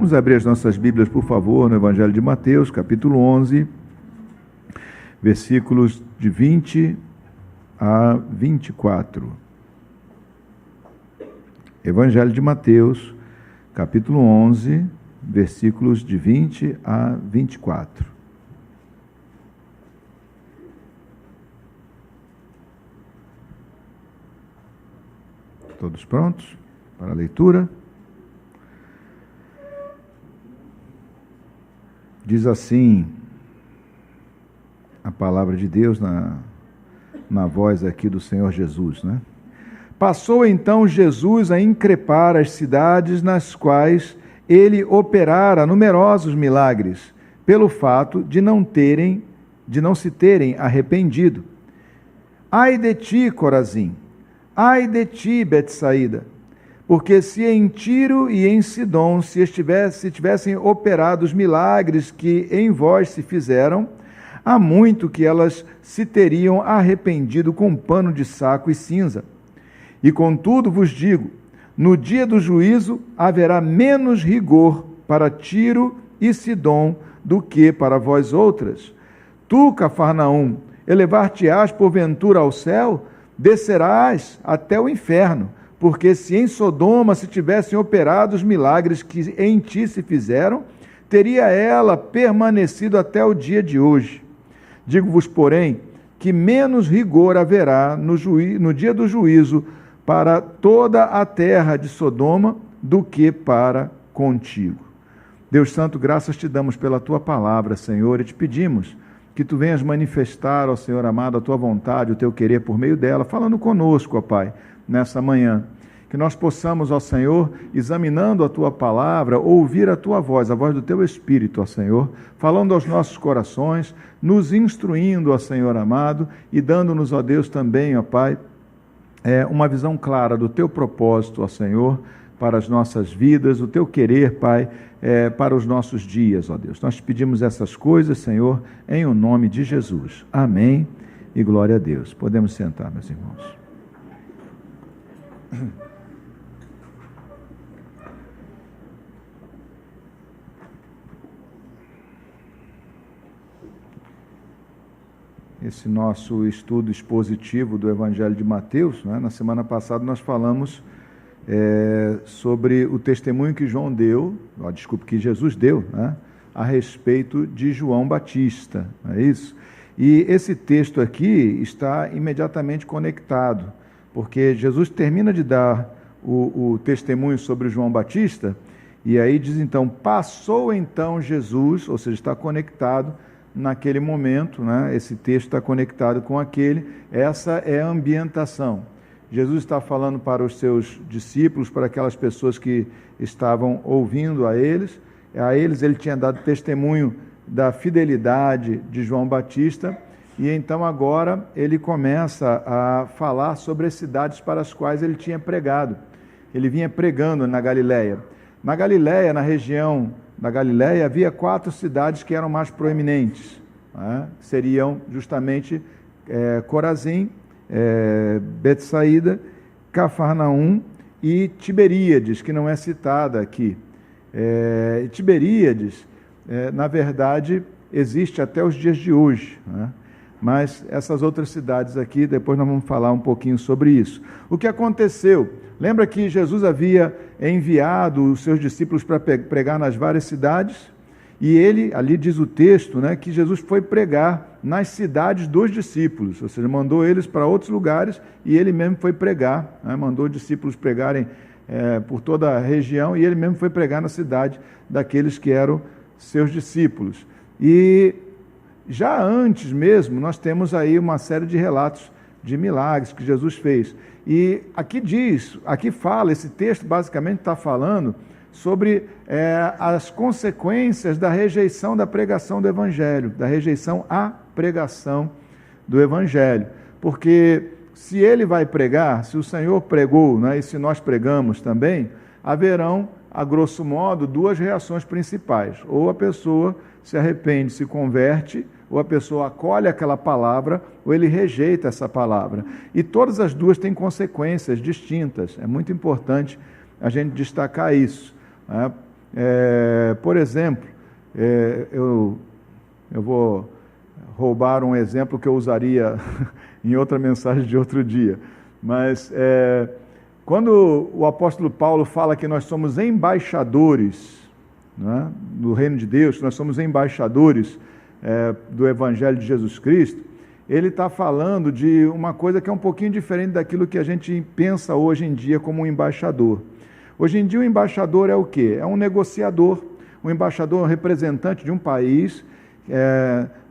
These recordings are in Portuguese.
Vamos abrir as nossas Bíblias, por favor, no Evangelho de Mateus, capítulo 11, versículos de 20 a 24. Evangelho de Mateus, capítulo 11, versículos de 20 a 24. Todos prontos para a leitura? Diz assim a palavra de Deus na voz aqui do Senhor Jesus, né? Passou então Jesus a increpar as cidades nas quais ele operara numerosos milagres, pelo fato de não se terem arrependido. Ai de ti, Corazim! Ai de ti, Betsaída! Porque se em Tiro e em Sidom se tivessem operado os milagres que em vós se fizeram, há muito que elas se teriam arrependido com pano de saco e cinza. E contudo vos digo, no dia do juízo haverá menos rigor para Tiro e Sidom do que para vós outras. Tu, Cafarnaum, elevar-te-ás porventura ao céu, descerás até o inferno, porque se em Sodoma se tivessem operado os milagres que em ti se fizeram, teria ela permanecido até o dia de hoje. Digo-vos, porém, que menos rigor haverá no dia do juízo para toda a terra de Sodoma do que para contigo. Deus Santo, graças te damos pela tua palavra, Senhor, e te pedimos que tu venhas manifestar, ó Senhor amado, a tua vontade, o teu querer por meio dela, falando conosco, ó Pai, nessa manhã. Que nós possamos, ó Senhor, examinando a tua palavra, ouvir a tua voz, a voz do teu Espírito, ó Senhor, falando aos nossos corações, nos instruindo, ó Senhor amado, e dando-nos, ó Deus, também, ó Pai, uma visão clara do teu propósito, ó Senhor, para as nossas vidas, o teu querer, Pai, para os nossos dias, ó Deus. Nós te pedimos essas coisas, Senhor, em o nome de Jesus. Amém e glória a Deus. Podemos sentar, meus irmãos. Esse nosso estudo expositivo do Evangelho de Mateus, né? Na semana passada nós falamos sobre o testemunho que que Jesus deu, né? A respeito de João Batista, não é isso? E esse texto aqui está imediatamente conectado, porque Jesus termina de dar o testemunho sobre João Batista, e aí diz então, passou então Jesus, ou seja, está conectado naquele momento, né? Esse texto está conectado com aquele, essa é a ambientação. Jesus está falando para os seus discípulos, para aquelas pessoas que estavam ouvindo a eles ele tinha dado testemunho da fidelidade de João Batista, e então agora ele começa a falar sobre as cidades para as quais ele tinha pregado. Ele vinha pregando na Galileia. Na Galileia, na região da Galileia, havia 4 cidades que eram mais proeminentes, né? Seriam justamente Corazim, Betsaída, Cafarnaum e Tiberíades, que não é citada aqui. Tiberíades, na verdade, existe até os dias de hoje, né? Mas essas outras cidades aqui, depois nós vamos falar um pouquinho sobre isso. O que aconteceu? Lembra que Jesus havia enviado os seus discípulos para pregar nas várias cidades? E ele, ali diz o texto, né, que Jesus foi pregar nas cidades dos discípulos, ou seja, mandou eles para outros lugares e ele mesmo foi pregar, né, mandou discípulos pregarem por toda a região e ele mesmo foi pregar na cidade daqueles que eram seus discípulos. E já antes mesmo, nós temos aí uma série de relatos de milagres que Jesus fez. E aqui fala, esse texto basicamente está falando sobre as consequências da rejeição da pregação do Evangelho, da rejeição à pregação do Evangelho. Porque se ele vai pregar, se o Senhor pregou, né, e se nós pregamos também, haverão, a grosso modo, 2 reações principais. Ou a pessoa se arrepende, se converte, ou a pessoa acolhe aquela palavra, ou ele rejeita essa palavra. E todas as duas têm consequências distintas. É muito importante a gente destacar isso, né? Por exemplo, eu vou roubar um exemplo que eu usaria em outra mensagem de outro dia, mas quando o apóstolo Paulo fala que nós somos embaixadores, né, do reino de Deus, nós somos embaixadores do Evangelho de Jesus Cristo, ele está falando de uma coisa que é um pouquinho diferente daquilo que a gente pensa hoje em dia como um embaixador. Hoje em dia o embaixador é o quê? É um negociador, um embaixador, um representante de um país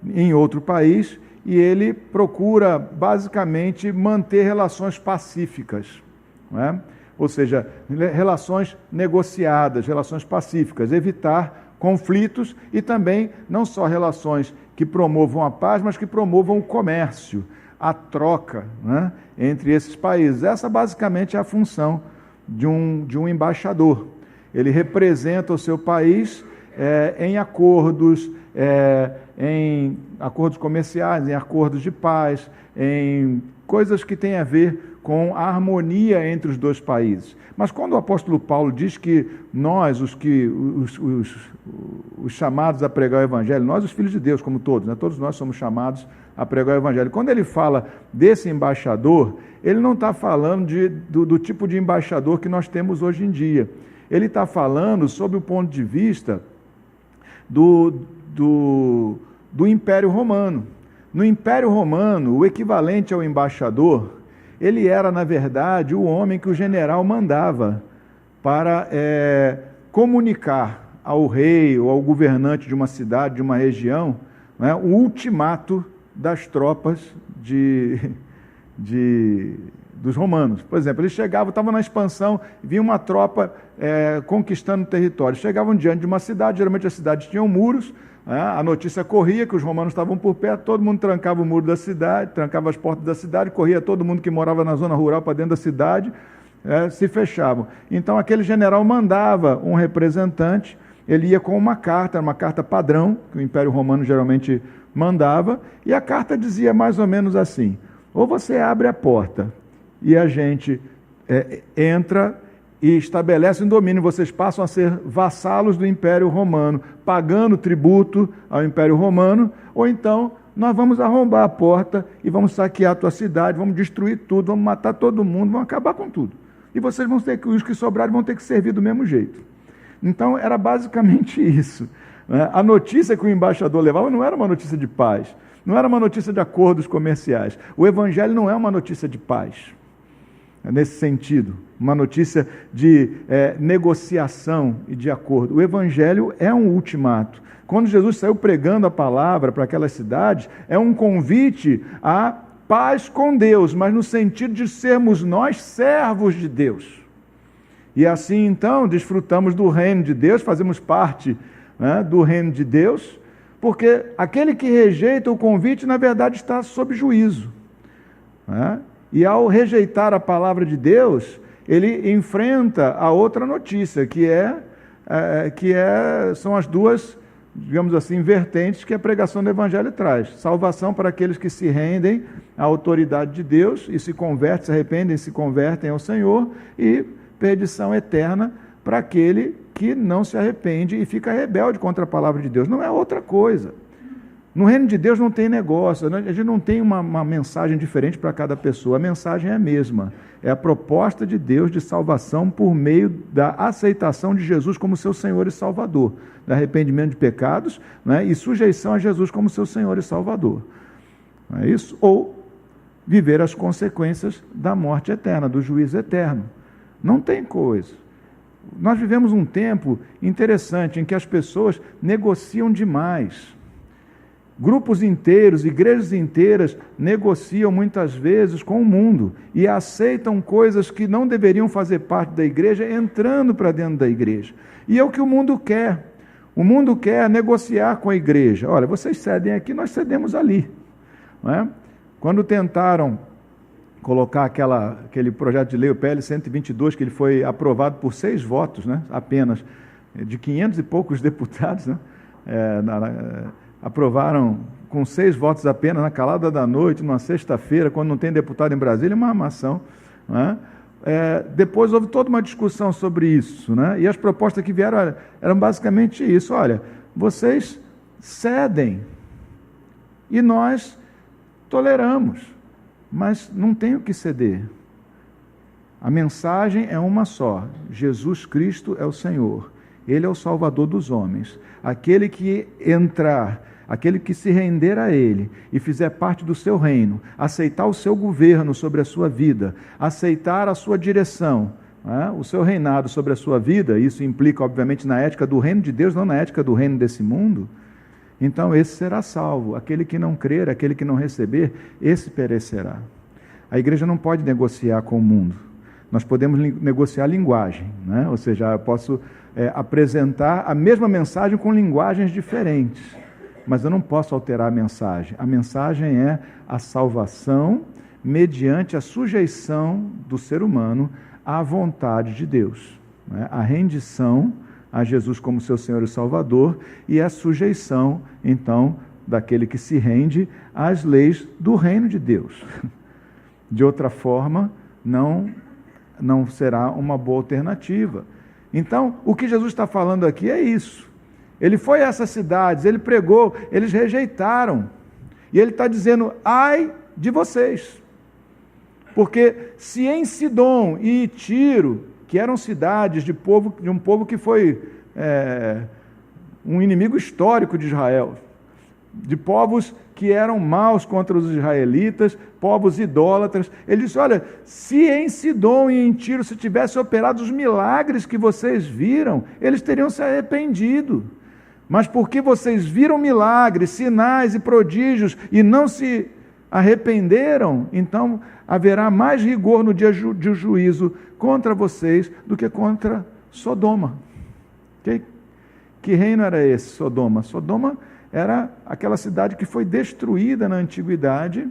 em outro país, e ele procura basicamente manter relações pacíficas, não é? Ou seja, relações negociadas, relações pacíficas, evitar conflitos e também não só relações que promovam a paz, mas que promovam o comércio, a troca, né, entre esses países. Essa basicamente é a função de um embaixador. Ele representa o seu país em acordos, em acordos comerciais, em acordos de paz, em coisas que têm a ver com a harmonia entre os dois países. Mas quando o apóstolo Paulo diz que nós, os chamados a pregar o Evangelho, nós os filhos de Deus, como todos, né? Todos nós somos chamados a pregar o Evangelho. Quando ele fala desse embaixador, ele não está falando do tipo de embaixador que nós temos hoje em dia. Ele está falando sob o ponto de vista do Império Romano. No Império Romano, o equivalente ao embaixador, ele era, na verdade, o homem que o general mandava para comunicar ao rei ou ao governante de uma cidade, de uma região, né, o ultimato das tropas dos romanos. Por exemplo, eles chegavam, estavam na expansão, vinha uma tropa conquistando território. Chegavam diante de uma cidade, geralmente as cidades tinham muros, a notícia corria que os romanos estavam por perto, todo mundo trancava o muro da cidade, trancava as portas da cidade, corria todo mundo que morava na zona rural para dentro da cidade, se fechavam. Então aquele general mandava um representante, ele ia com uma carta padrão, que o Império Romano geralmente mandava, e a carta dizia mais ou menos assim: ou você abre a porta e a gente entra e estabelece um domínio, vocês passam a ser vassalos do Império Romano, pagando tributo ao Império Romano, ou então nós vamos arrombar a porta e vamos saquear a tua cidade, vamos destruir tudo, vamos matar todo mundo, vamos acabar com tudo. E vocês vão ter que, os que sobrarem vão ter que servir do mesmo jeito. Então era basicamente isso. A notícia que o embaixador levava não era uma notícia de paz, não era uma notícia de acordos comerciais. O Evangelho não é uma notícia de paz, nesse sentido, uma notícia de negociação e de acordo. O Evangelho é um ultimato. Quando Jesus saiu pregando a palavra para aquelas cidades, é um convite à paz com Deus, mas no sentido de sermos nós servos de Deus. E assim, então, desfrutamos do reino de Deus, fazemos parte, né, do reino de Deus, porque aquele que rejeita o convite, na verdade, está sob juízo, né? E ao rejeitar a palavra de Deus, ele enfrenta a outra notícia, são as duas, digamos assim, vertentes que a pregação do Evangelho traz. Salvação para aqueles que se rendem à autoridade de Deus e se convertem, se arrependem, se convertem ao Senhor, e perdição eterna para aquele que não se arrepende e fica rebelde contra a palavra de Deus. Não é outra coisa. No reino de Deus não tem negócio, a gente não tem uma mensagem diferente para cada pessoa, a mensagem é a mesma, é a proposta de Deus de salvação por meio da aceitação de Jesus como seu Senhor e Salvador, do arrependimento de pecados, né, e sujeição a Jesus como seu Senhor e Salvador. Não é isso? Ou viver as consequências da morte eterna, do juízo eterno. Não tem coisa. Nós vivemos um tempo interessante em que as pessoas negociam demais. Grupos inteiros, igrejas inteiras negociam muitas vezes com o mundo e aceitam coisas que não deveriam fazer parte da igreja, entrando para dentro da igreja. E é o que o mundo quer. O mundo quer negociar com a igreja. Olha, vocês cedem aqui, nós cedemos ali. Não é? Quando tentaram colocar aquele projeto de lei, o PL 122, que ele foi aprovado por 6 votos, né, apenas, de 500 e poucos deputados, né, aprovaram com 6 votos apenas, na calada da noite, numa sexta-feira, quando não tem deputado em Brasília, é uma armação, né? depois houve toda uma discussão sobre isso, né? E as propostas que vieram eram basicamente isso: olha, vocês cedem e nós toleramos, mas não tem o que ceder. A mensagem é uma só: Jesus Cristo é o Senhor, Ele é o Salvador dos homens. Aquele que entrar, aquele que se render a Ele e fizer parte do seu reino, aceitar o seu governo sobre a sua vida, aceitar a sua direção, o seu reinado sobre a sua vida, isso implica obviamente na ética do reino de Deus, não na ética do reino desse mundo, então esse será salvo. Aquele que não crer, aquele que não receber, esse perecerá. A igreja não pode negociar com o mundo. Nós podemos negociar linguagem, né? Ou seja, eu posso apresentar a mesma mensagem com linguagens diferentes, mas eu não posso alterar a mensagem. A mensagem é a salvação mediante a sujeição do ser humano à vontade de Deus, né? A rendição a Jesus como seu Senhor e Salvador e a sujeição, então, daquele que se rende às leis do reino de Deus. De outra forma, não será uma boa alternativa. Então, o que Jesus está falando aqui é isso. Ele foi a essas cidades, ele pregou, eles rejeitaram. E ele está dizendo: ai de vocês. Porque se em Sidom e Tiro, que eram cidades de um povo que foi um inimigo histórico de Israel, de povos que eram maus contra os israelitas, povos idólatras. Ele disse: olha, se em Sidom e em Tiro se tivessem operado os milagres que vocês viram, eles teriam se arrependido. Mas porque vocês viram milagres, sinais e prodígios e não se arrependeram, então haverá mais rigor no dia de juízo contra vocês do que contra Sodoma. Que reino era esse, Sodoma? Sodoma era aquela cidade que foi destruída na antiguidade,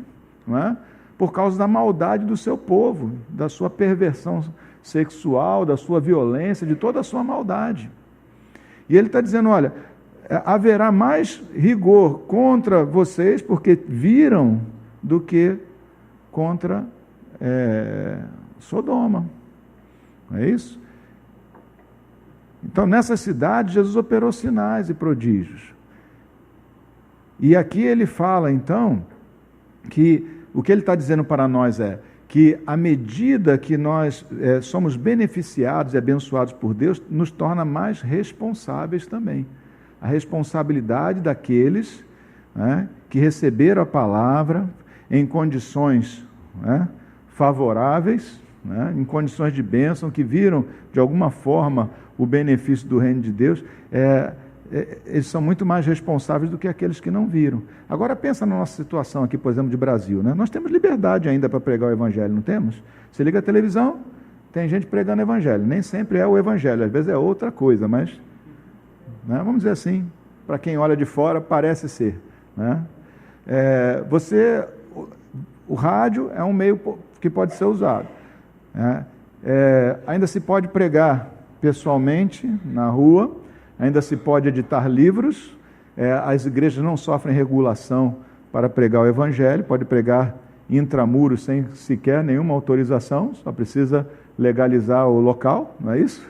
não é? Por causa da maldade do seu povo, da sua perversão sexual, da sua violência, de toda a sua maldade. E ele está dizendo: olha, haverá mais rigor contra vocês porque viram do que contra Sodoma. Não é isso? Então, nessa cidade, Jesus operou sinais e prodígios. E aqui ele fala, então, que o que ele está dizendo para nós é que à medida que nós somos beneficiados e abençoados por Deus, nos torna mais responsáveis também. A responsabilidade daqueles, né, que receberam a palavra em condições, né, favoráveis, né, em condições de bênção, que viram de alguma forma o benefício do reino de Deus, eles são muito mais responsáveis do que aqueles que não viram. Agora pensa na nossa situação aqui, por exemplo, de Brasil, né? Nós temos liberdade ainda para pregar o evangelho, não temos? Você liga a televisão, tem gente pregando o evangelho. Nem sempre é o evangelho, às vezes é outra coisa, mas, né, vamos dizer assim, para quem olha de fora, parece ser, né? O rádio é um meio que pode ser usado, né? Ainda se pode pregar pessoalmente, na rua, ainda se pode editar livros, as igrejas não sofrem regulação para pregar o evangelho, pode pregar intramuros sem sequer nenhuma autorização, só precisa legalizar o local, não é isso?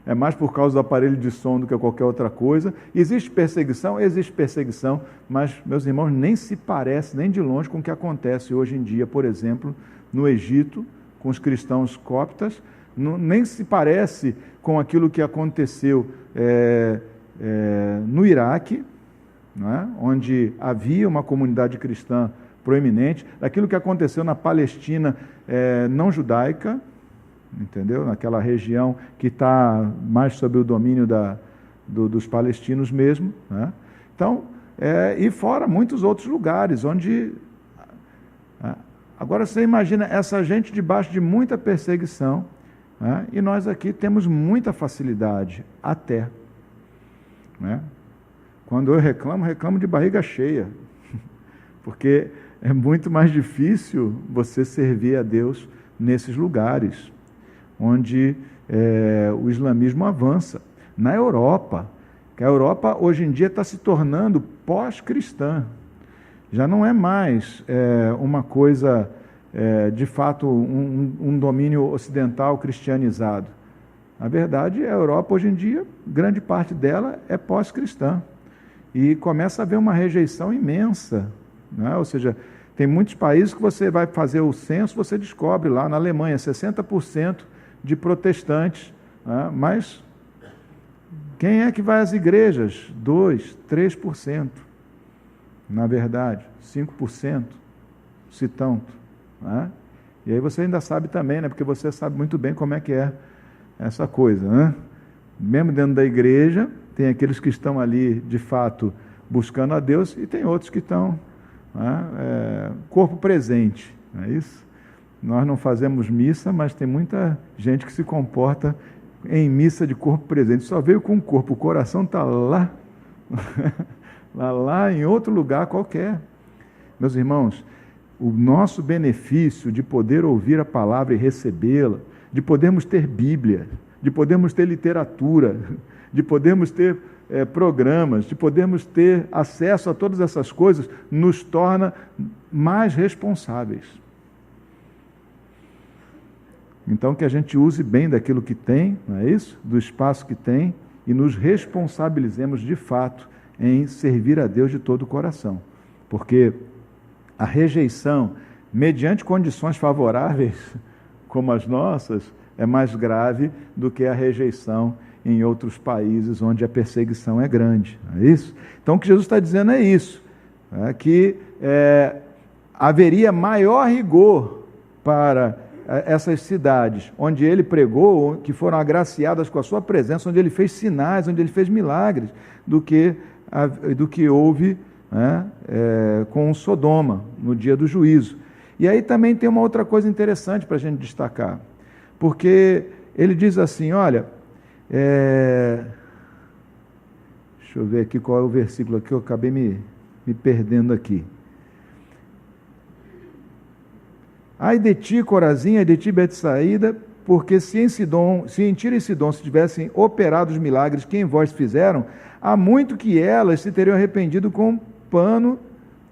É mais por causa do aparelho de som do que qualquer outra coisa. Existe perseguição, mas, meus irmãos, nem se parece, nem de longe, com o que acontece hoje em dia, por exemplo, no Egito, com os cristãos coptas, nem se parece com aquilo que aconteceu no Iraque, não é? Onde havia uma comunidade cristã proeminente, daquilo que aconteceu na Palestina não judaica, entendeu? Naquela região que está mais sob o domínio dos palestinos mesmo, né? Então, e fora muitos outros lugares onde... Agora você imagina essa gente debaixo de muita perseguição, né? E nós aqui temos muita facilidade, até, né? Quando eu reclamo de barriga cheia, porque é muito mais difícil você servir a Deus nesses lugares, onde o islamismo avança. Na Europa, que a Europa hoje em dia está se tornando pós-cristã, já não é mais uma coisa de fato, um domínio ocidental cristianizado. Na verdade, a Europa, hoje em dia, grande parte dela é pós-cristã. E começa a haver uma rejeição imensa, né? Ou seja, tem muitos países que você vai fazer o censo, você descobre lá na Alemanha, 60% de protestantes, né? Mas quem é que vai às igrejas? 2%, 3%. Na verdade, 5%, se tanto. Né? E aí você ainda sabe também, né? Porque você sabe muito bem como é que é essa coisa, né? Mesmo dentro da igreja, tem aqueles que estão ali, de fato, buscando a Deus, e tem outros que estão, né, corpo presente, não é isso? Nós não fazemos missa, mas tem muita gente que se comporta em missa de corpo presente, só veio com o corpo, o coração está lá, lá em outro lugar qualquer. Meus irmãos, o nosso benefício de poder ouvir a palavra e recebê-la, de podermos ter Bíblia, de podermos ter literatura, de podermos ter programas, de podermos ter acesso a todas essas coisas, nos torna mais responsáveis. Então, que a gente use bem daquilo que tem, não é isso? Do espaço que tem, e nos responsabilizemos de fato em servir a Deus de todo o coração. Porque a rejeição, mediante condições favoráveis, como as nossas, é mais grave do que a rejeição em outros países onde a perseguição é grande, não é isso? Então o que Jesus está dizendo é isso, que haveria maior rigor para essas cidades onde ele pregou, que foram agraciadas com a sua presença, onde ele fez sinais, onde ele fez milagres, do que houve, né, com Sodoma no dia do juízo. E aí também tem uma outra coisa interessante para a gente destacar, porque ele diz assim, olha, deixa eu ver aqui qual é o versículo aqui, eu acabei me perdendo aqui. Ai de ti, Corazim, ai de ti, Betsaída, porque se em Tiro e Sidom se tivessem operado os milagres que em vós fizeram, há muito que elas se teriam arrependido com pano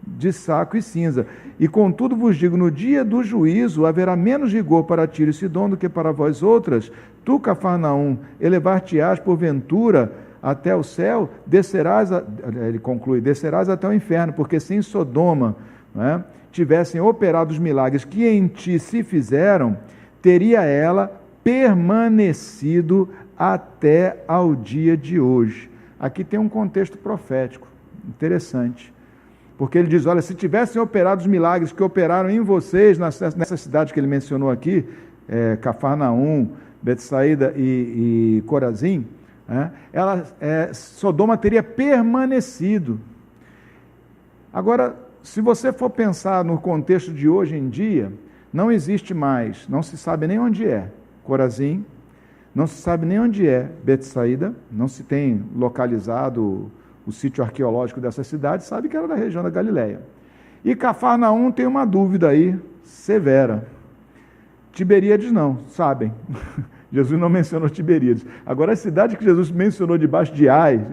de saco e cinza. E contudo vos digo, no dia do juízo haverá menos rigor para Tiro e Sidom do que para vós outras. Tu, Cafarnaum, elevar-te-ás porventura até o céu, ele conclui, descerás até o inferno, porque se em Sodoma, né, tivessem operado os milagres que em ti se fizeram, teria ela permanecido até ao dia de hoje. Aqui tem um contexto profético interessante, porque ele diz, olha, se tivessem operado os milagres que operaram em vocês, nessa cidade que ele mencionou aqui, Cafarnaum, Betsaída e Corazim, Sodoma teria permanecido. Agora, se você for pensar no contexto de hoje em dia, não existe mais, não se sabe nem onde é Corazim, não se sabe nem onde é Betsaída, não se tem localizado o sítio arqueológico dessa cidade, sabe que era da região da Galileia. E Cafarnaum tem uma dúvida aí severa. Tiberíades não, sabem. Jesus não mencionou Tiberíades. Agora, as cidades que Jesus mencionou debaixo de ai,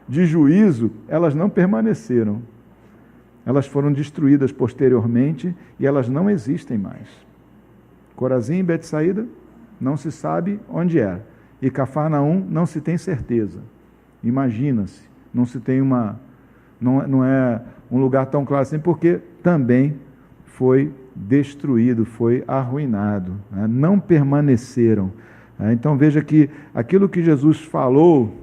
de juízo, elas não permaneceram. Elas foram destruídas posteriormente e elas não existem mais. Corazim e Betsaída, não se sabe onde era. E Cafarnaum não se tem certeza. Imagina-se, não se tem não é um lugar tão claro assim, porque também foi destruído, foi arruinado, né? Não permaneceram. Então veja que aquilo que Jesus falou,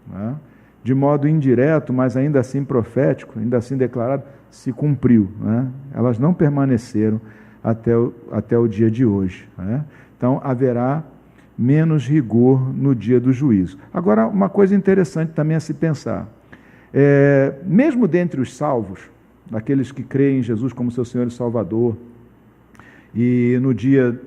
né, de modo indireto, mas ainda assim profético, ainda assim declarado, se cumpriu, né? Elas não permaneceram até o dia de hoje, né? Então haverá menos rigor no dia do juízo. Agora, uma coisa interessante também a se pensar, mesmo dentre os salvos, daqueles que creem em Jesus como seu Senhor e Salvador, e no dia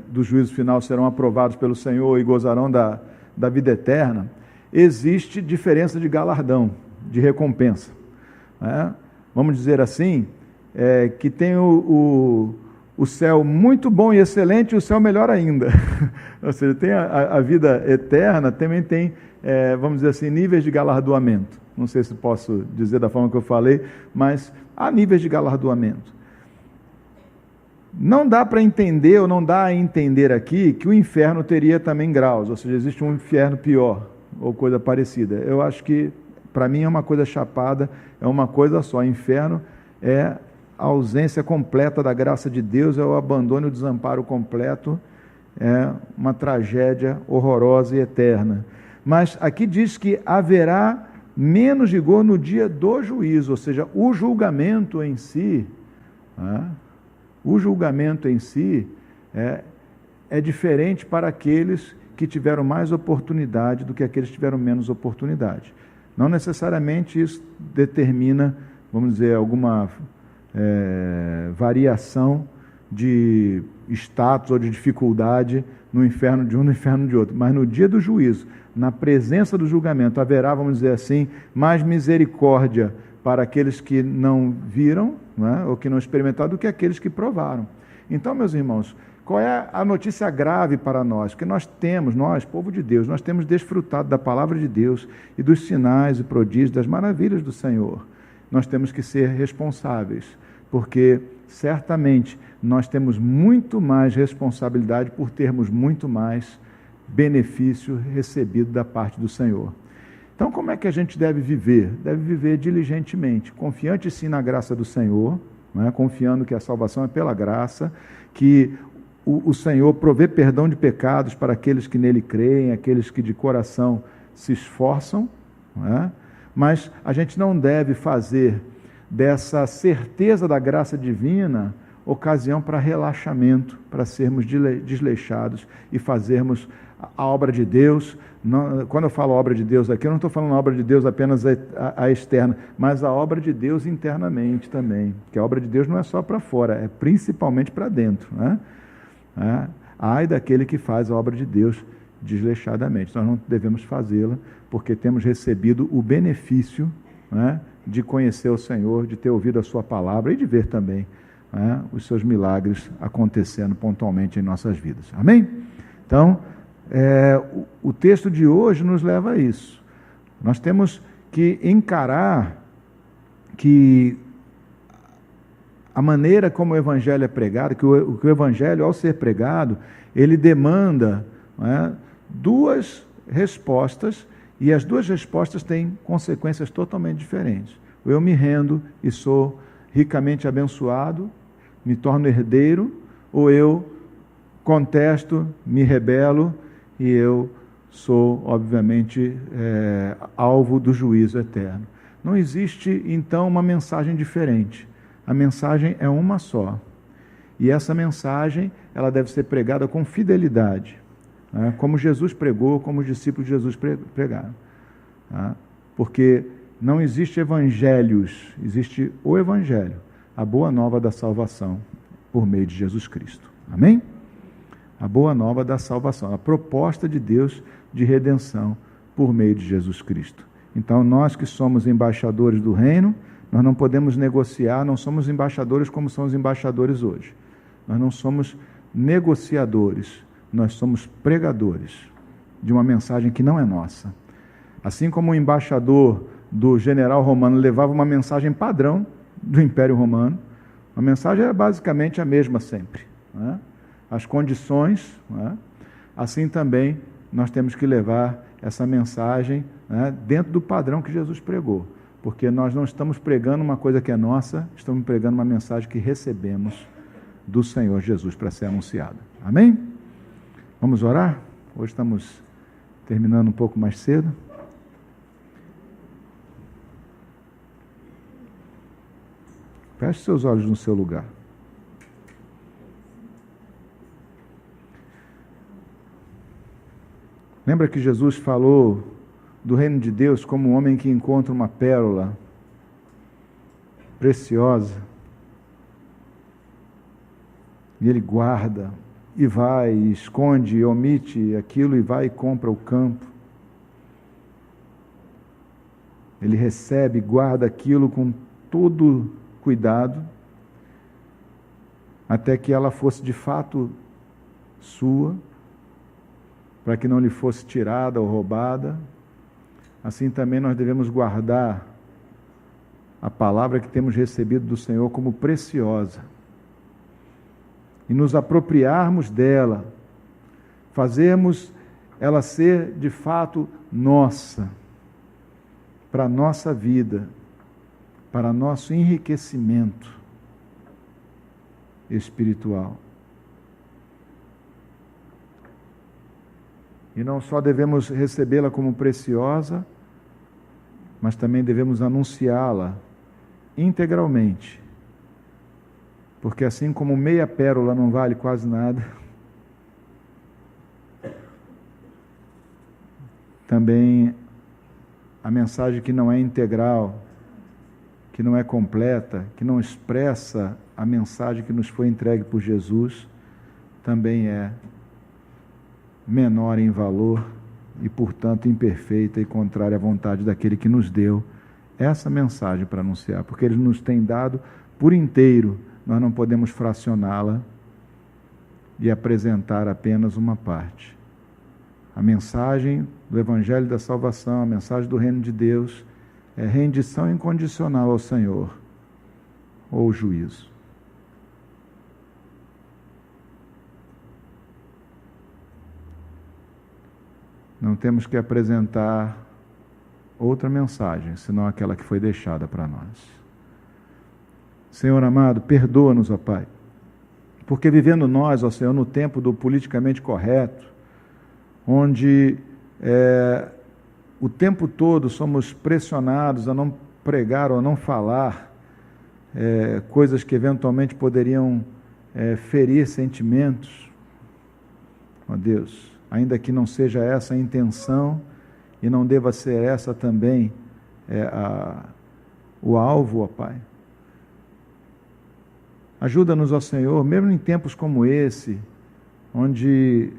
do juízo final serão aprovados pelo Senhor e gozarão da vida eterna, existe diferença de galardão, de recompensa, né? Vamos dizer assim, que tem o céu muito bom e excelente e o céu melhor ainda. Ou seja, tem a vida eterna, também tem, vamos dizer assim, níveis de galardoamento. Não sei se posso dizer da forma que eu falei, mas há níveis de galardoamento. Não dá para entender, ou não dá a entender aqui, que o inferno teria também graus, ou seja, existe um inferno pior, ou coisa parecida. Eu acho que, para mim, é uma coisa chapada, é uma coisa só. Inferno é a ausência completa da graça de Deus, é o abandono e o desamparo completo, é uma tragédia horrorosa e eterna. Mas aqui diz que haverá menos rigor no dia do juízo, ou seja, o julgamento em si, o julgamento em si é diferente para aqueles que tiveram mais oportunidade do que aqueles que tiveram menos oportunidade. Não necessariamente isso determina, vamos dizer, alguma variação de status ou de dificuldade no inferno de um, no inferno de outro. Mas no dia do juízo, na presença do julgamento, haverá, vamos dizer assim, mais misericórdia para aqueles que não viram, ou que não experimentaram, do que aqueles que provaram. Então, meus irmãos, qual é a notícia grave para nós? Porque nós, povo de Deus, nós temos desfrutado da palavra de Deus e dos sinais e prodígios, das maravilhas do Senhor. Nós temos que ser responsáveis, porque certamente nós temos muito mais responsabilidade por termos muito mais benefício recebido da parte do Senhor. Então, como é que a gente deve viver? Deve viver diligentemente, confiante sim na graça do Senhor, confiando que a salvação é pela graça, que o Senhor provê perdão de pecados para aqueles que nele creem, aqueles que de coração se esforçam, mas a gente não deve fazer dessa certeza da graça divina ocasião para relaxamento, para sermos desleixados e fazermos a obra de Deus. Não, quando eu falo obra de Deus aqui, eu não estou falando a obra de Deus apenas a externa, mas a obra de Deus internamente também, que a obra de Deus não é só para fora, é principalmente para dentro, ai daquele que faz a obra de Deus desleixadamente. Nós não devemos fazê-la, porque temos recebido o benefício de conhecer o Senhor, de ter ouvido a sua palavra e de ver também os seus milagres acontecendo pontualmente em nossas vidas. Amém? Então, o texto de hoje nos leva a isso. Nós temos que encarar que a maneira como o Evangelho é pregado, que o Evangelho, ao ser pregado, ele demanda duas respostas, e as duas respostas têm consequências totalmente diferentes. Eu me rendo e sou ricamente abençoado, me torno herdeiro, ou eu contesto, me rebelo e eu sou, obviamente, alvo do juízo eterno. Não existe, então, uma mensagem diferente. A mensagem é uma só. E essa mensagem, ela deve ser pregada com fidelidade, como Jesus pregou, como os discípulos de Jesus pregaram. Porque não existe evangelhos, existe o Evangelho, a boa nova da salvação por meio de Jesus Cristo. Amém? A boa nova da salvação, a proposta de Deus de redenção por meio de Jesus Cristo. Então, nós que somos embaixadores do reino, nós não podemos negociar, não somos embaixadores como são os embaixadores hoje. Nós não somos negociadores, nós somos pregadores de uma mensagem que não é nossa. Assim como o embaixador do general romano levava uma mensagem padrão do Império Romano, a mensagem era basicamente a mesma sempre. As condições, assim também nós temos que levar essa mensagem dentro do padrão que Jesus pregou, porque nós não estamos pregando uma coisa que é nossa, estamos pregando uma mensagem que recebemos do Senhor Jesus para ser anunciada. Amém? Vamos orar? Hoje estamos terminando um pouco mais cedo. Feche seus olhos no seu lugar. Lembra que Jesus falou do reino de Deus como um homem que encontra uma pérola preciosa e ele guarda e vai, e esconde e omite aquilo e vai e compra o campo. Ele recebe, guarda aquilo com todo cuidado, até que ela fosse de fato sua, para que não lhe fosse tirada ou roubada. Assim também nós devemos guardar a palavra que temos recebido do Senhor como preciosa, e nos apropriarmos dela, fazermos ela ser de fato nossa, para a nossa vida, para nosso enriquecimento espiritual. E não só devemos recebê-la como preciosa, mas também devemos anunciá-la integralmente. Porque assim como meia pérola não vale quase nada, também a mensagem que não é integral, que não é completa, que não expressa a mensagem que nos foi entregue por Jesus, também é menor em valor e, portanto, imperfeita e contrária à vontade daquele que nos deu essa mensagem para anunciar, porque Ele nos tem dado por inteiro, nós não podemos fracioná-la e apresentar apenas uma parte. A mensagem do Evangelho da Salvação, a mensagem do Reino de Deus, é rendição incondicional ao Senhor, ou juízo. Não temos que apresentar outra mensagem, senão aquela que foi deixada para nós. Senhor amado, perdoa-nos, ó Pai, porque vivendo nós, ó Senhor, no tempo do politicamente correto, onde o tempo todo somos pressionados a não pregar ou a não falar coisas que eventualmente poderiam ferir sentimentos, ó Deus, ainda que não seja essa a intenção e não deva ser essa também o alvo, ó Pai. Ajuda-nos, ó Senhor, mesmo em tempos como esse, onde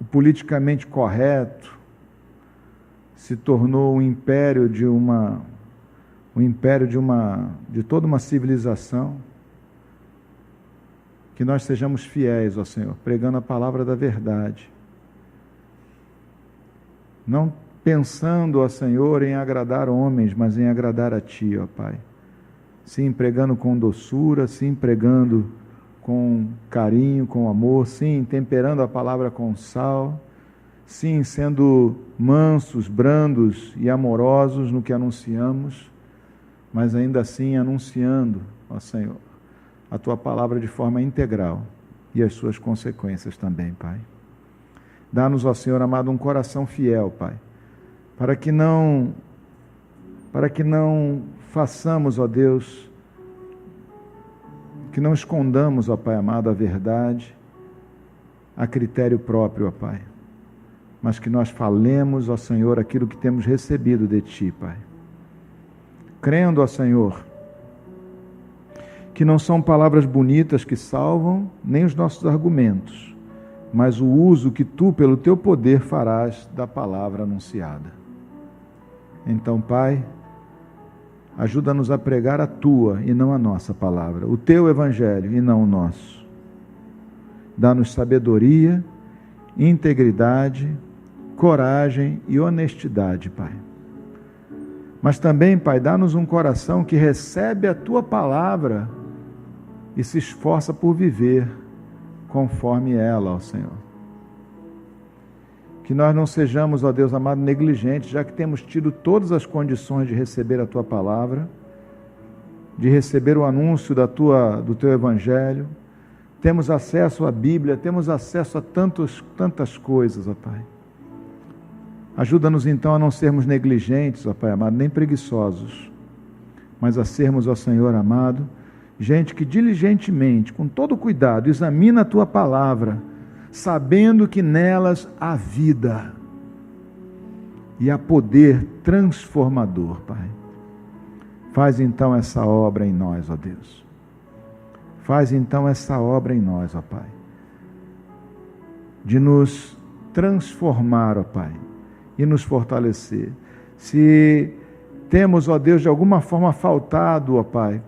o politicamente correto se tornou um império de toda uma civilização, que nós sejamos fiéis, ó Senhor, pregando a palavra da verdade, não pensando, ó Senhor, em agradar homens, mas em agradar a Ti, ó Pai. Sim, pregando com doçura, sim, pregando com carinho, com amor, sim, temperando a palavra com sal, sim, sendo mansos, brandos e amorosos no que anunciamos, mas ainda assim anunciando, ó Senhor, a Tua palavra de forma integral e as suas consequências também, Pai. Dá-nos, ó Senhor amado, um coração fiel, Pai, para que não façamos, ó Deus, que não escondamos, ó Pai amado, a verdade a critério próprio, ó Pai, mas que nós falemos, ó Senhor, aquilo que temos recebido de Ti, Pai. Crendo, ó Senhor, que não são palavras bonitas que salvam, nem os nossos argumentos, mas o uso que Tu, pelo Teu poder, farás da palavra anunciada. Então, Pai, ajuda-nos a pregar a Tua e não a nossa palavra, o Teu Evangelho e não o nosso. Dá-nos sabedoria, integridade, coragem e honestidade, Pai. Mas também, Pai, dá-nos um coração que recebe a Tua palavra e se esforça por viver conforme ela, ó Senhor. Que nós não sejamos, ó Deus amado, negligentes, já que temos tido todas as condições de receber a Tua palavra, de receber o anúncio do Teu Evangelho, temos acesso à Bíblia, temos acesso a tantas coisas, ó Pai. Ajuda-nos então a não sermos negligentes, ó Pai amado, nem preguiçosos, mas a sermos, ó Senhor amado, gente que diligentemente, com todo cuidado, examina a Tua palavra, sabendo que nelas há vida e há poder transformador, Pai. Faz então essa obra em nós, ó Deus. Faz então essa obra em nós, ó Pai, de nos transformar, ó Pai, e nos fortalecer. Se temos, ó Deus, de alguma forma faltado, ó Pai,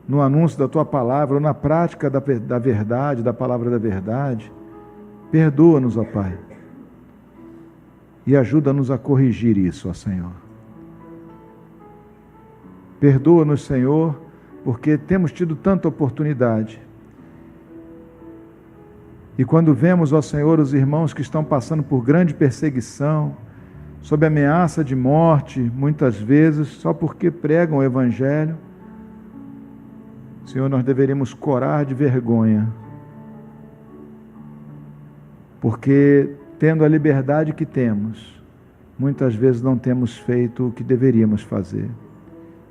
no anúncio da Tua palavra, ou na prática da verdade, da palavra da verdade, perdoa-nos, ó Pai, e ajuda-nos a corrigir isso, ó Senhor. Perdoa-nos, Senhor, porque temos tido tanta oportunidade. E quando vemos, ó Senhor, os irmãos que estão passando por grande perseguição, sob ameaça de morte, muitas vezes, só porque pregam o Evangelho, Senhor, nós deveríamos corar de vergonha, porque, tendo a liberdade que temos, muitas vezes não temos feito o que deveríamos fazer,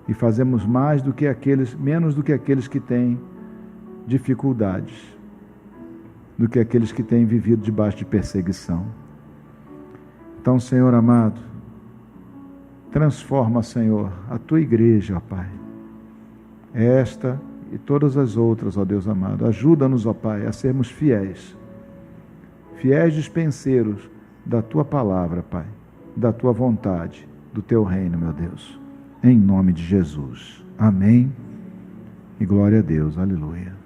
e fazemos menos do que aqueles que têm dificuldades, do que aqueles que têm vivido debaixo de perseguição. Então, Senhor amado, transforma, Senhor, a tua igreja, ó Pai, esta e todas as outras, ó Deus amado. Ajuda-nos, ó Pai, a sermos fiéis dispenseiros da tua palavra, Pai, da tua vontade, do teu reino, meu Deus. Em nome de Jesus. Amém. E glória a Deus. Aleluia.